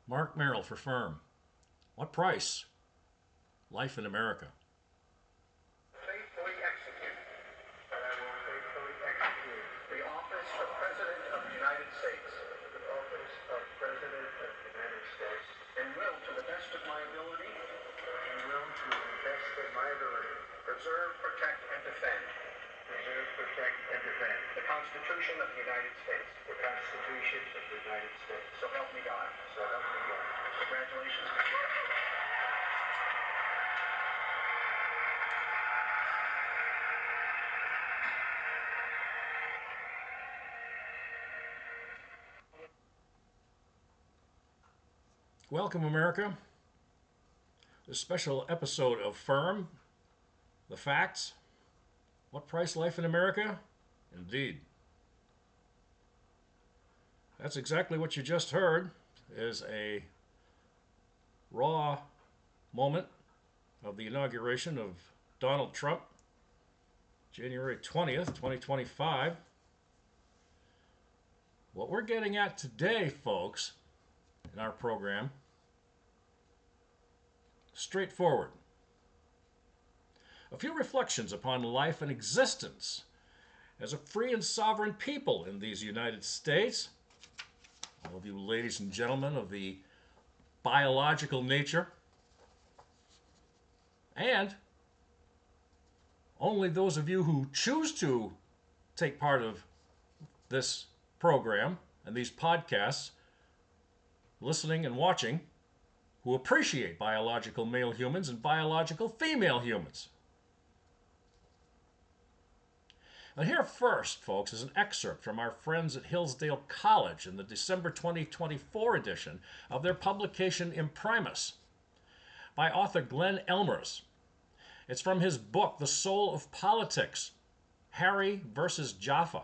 Mark Merrill for Firm. What price? Life in America. Faithfully execute. That I will faithfully execute. The office of President of the United States. The office of President of the United States. And will, to the best of my ability. And will, to the best of my ability. Preserve, protect, and defend. Preserve, protect, and defend. The Constitution of the United States. The Constitution of the United States. So help me God. So help me God. Congratulations, Mr. President. Welcome, America. This special episode of Firm. The facts. What price? Life in America? Indeed. That's exactly what you just heard, is a raw moment of the inauguration of Donald Trump, January 20th, 2025. What we're getting at today, folks, in our program, straightforward. A few reflections upon life and existence as a free and sovereign people in these United States. All of you ladies and gentlemen of the biological nature, and only those of you who choose to take part of this program and these podcasts, listening and watching, who appreciate biological male humans and biological female humans. Now here first, folks, is an excerpt from our friends at Hillsdale College in the December 2024 edition of their publication IMPRIMUS by author Glenn Ellmers. It's from his book, The Soul of Politics, Harry versus Jaffa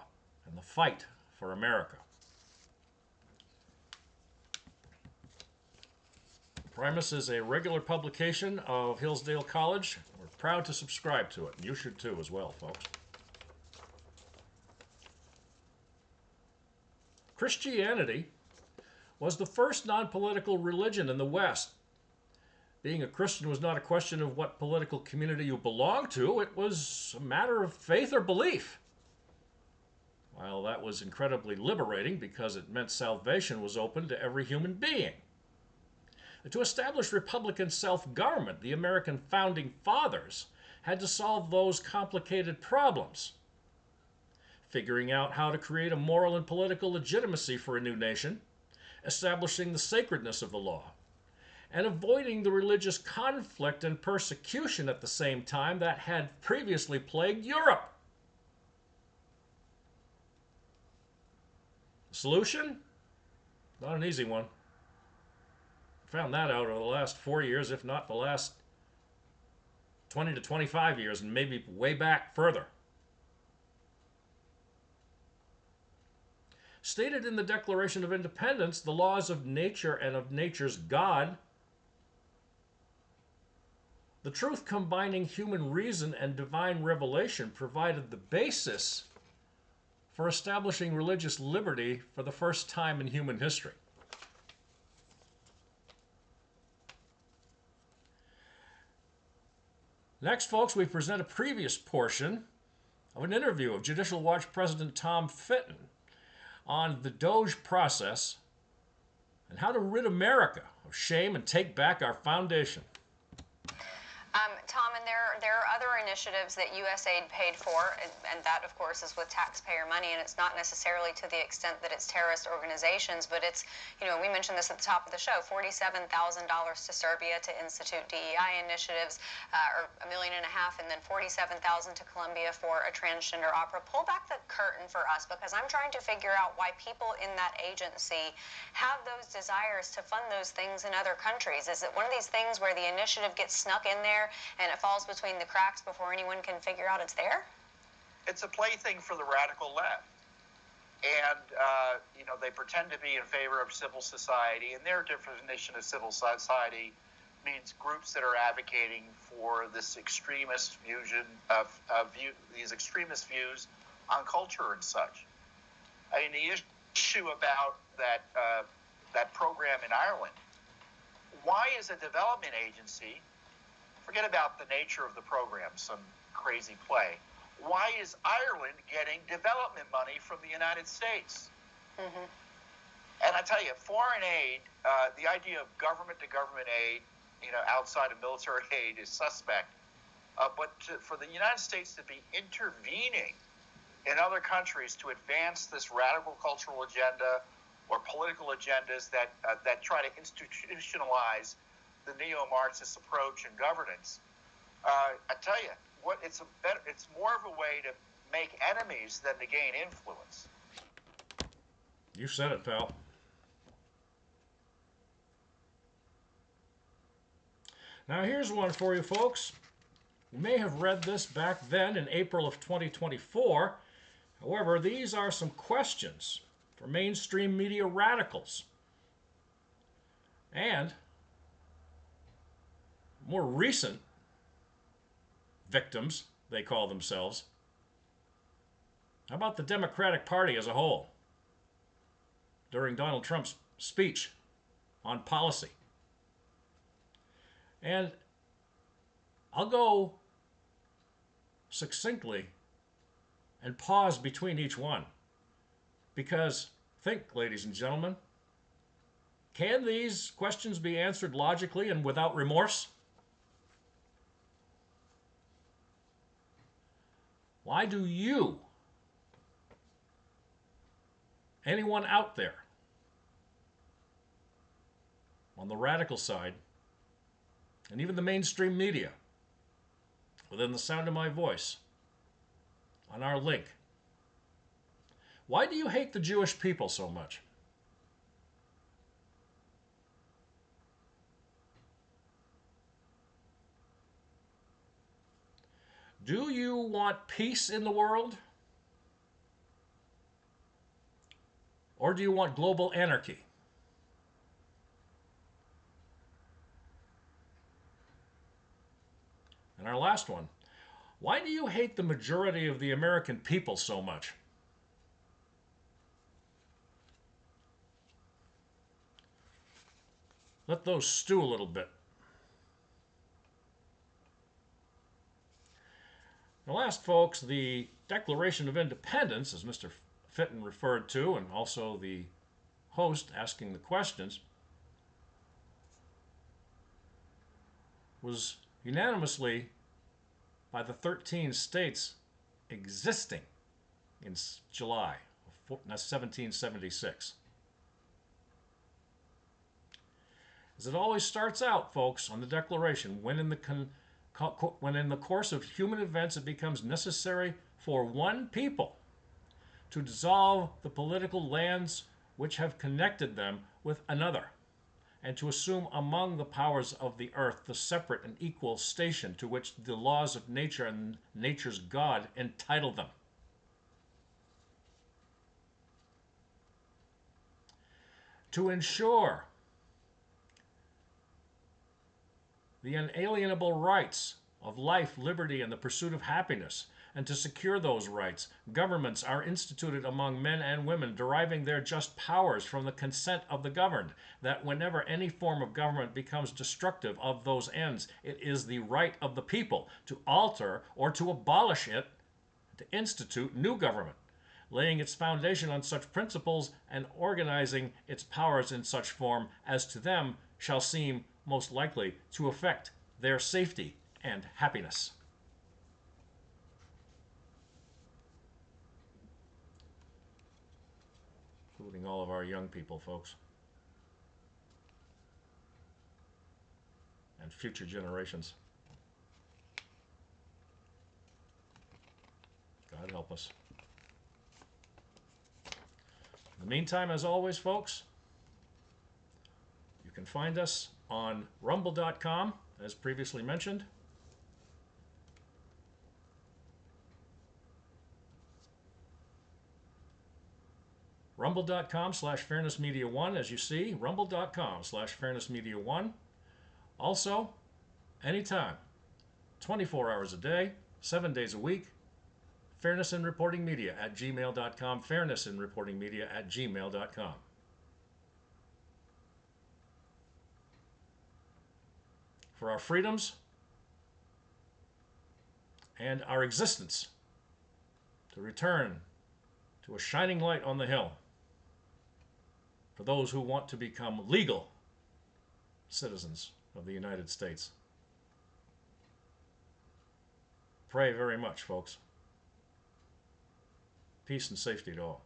and the Fight for America. IMPRIMUS is a regular publication of Hillsdale College. We're proud to subscribe to it, and you should too as well, folks. Christianity was the first non-political religion in the West. Being a Christian was not a question of what political community you belonged to. It was a matter of faith or belief. While that was incredibly liberating because it meant salvation was open to every human being. To establish Republican self-government, the American founding fathers had to solve those complicated problems. Figuring out how to create a moral and political legitimacy for a new nation, establishing the sacredness of the law, and avoiding the religious conflict and persecution at the same time that had previously plagued Europe. The solution? Not an easy one. Found that out over the last 4 years, if not the last 20 to 25 years, and maybe way back further. Stated in the Declaration of Independence, the laws of nature and of nature's God, the truth combining human reason and divine revelation provided the basis for establishing religious liberty for the first time in human history. Next, folks, we present a previous portion of an interview of Judicial Watch President Tom Fitton on the DOGE process and how to rid America of shame and take back our foundation. Tom, and there are other initiatives that USAID paid for, and that, of course, is with taxpayer money, and it's not necessarily to the extent that it's terrorist organizations, but it's, we mentioned this at the top of the show, $47,000 to Serbia to institute DEI initiatives, or $1.5 million, and then $47,000 to Colombia for a transgender opera. Pull back the curtain for us, because I'm trying to figure out why people in that agency have those desires to fund those things in other countries. Is it one of these things where the initiative gets snuck in there and it falls between the cracks before anyone can figure out it's there? It's a plaything for the radical left. And, they pretend to be in favor of civil society, and their definition of civil society means groups that are advocating for this extremist fusion these extremist views on culture and such. I mean, the issue about that program in Ireland Why is a development agency, forget about the nature of the program, some crazy play, why is Ireland getting development money from the United States? Mm-hmm. And I tell you, foreign aid, the idea of government-to-government aid, outside of military aid is suspect. But for the United States to be intervening in other countries to advance this radical cultural agenda or political agendas that try to institutionalize the neo-Marxist approach and governance, I tell you, it's more of a way to make enemies than to gain influence. You said it, pal. Now here's one for you folks. You may have read this back then in April of 2024. However, these are some questions for mainstream media radicals and more recent victims, they call themselves. How about the Democratic Party as a whole during Donald Trump's speech on policy? And I'll go succinctly and pause between each one. Because think, ladies and gentlemen, can these questions be answered logically and without remorse? Why do you, anyone out there on the radical side, and even the mainstream media, within the sound of my voice, on our link, why do you hate the Jewish people so much? Do you want peace in the world? Or do you want global anarchy? And our last one, why do you hate the majority of the American people so much? Let those stew a little bit. Now last, folks, the Declaration of Independence, as Mr. Fitton referred to, and also the host asking the questions, was unanimously by the 13 states existing in July of 1776. As it always starts out, folks, on the Declaration, when in the course of human events it becomes necessary for one people to dissolve the political lands which have connected them with another, and to assume among the powers of the earth the separate and equal station to which the laws of nature and nature's God entitle them. To ensure the inalienable rights of life, liberty, and the pursuit of happiness, and to secure those rights, governments are instituted among men and women, deriving their just powers from the consent of the governed, that whenever any form of government becomes destructive of those ends, it is the right of the people to alter or to abolish it, to institute new government, laying its foundation on such principles and organizing its powers in such form as to them shall seem most likely to affect their safety and happiness. Including all of our young people, folks. And future generations. God help us. In the meantime, as always, folks, you can find us on rumble.com, as previously mentioned. Rumble.com/fairnessmedia1, as you see, rumble.com/fairnessmedia1. Also, anytime, 24 hours a day, 7 days a week, fairnessinreportingmedia@gmail.com, fairnessinreportingmedia@gmail.com. for our freedoms and our existence to return to a shining light on the hill for those who want to become legal citizens of the United States. Pray very much, folks. Peace and safety to all.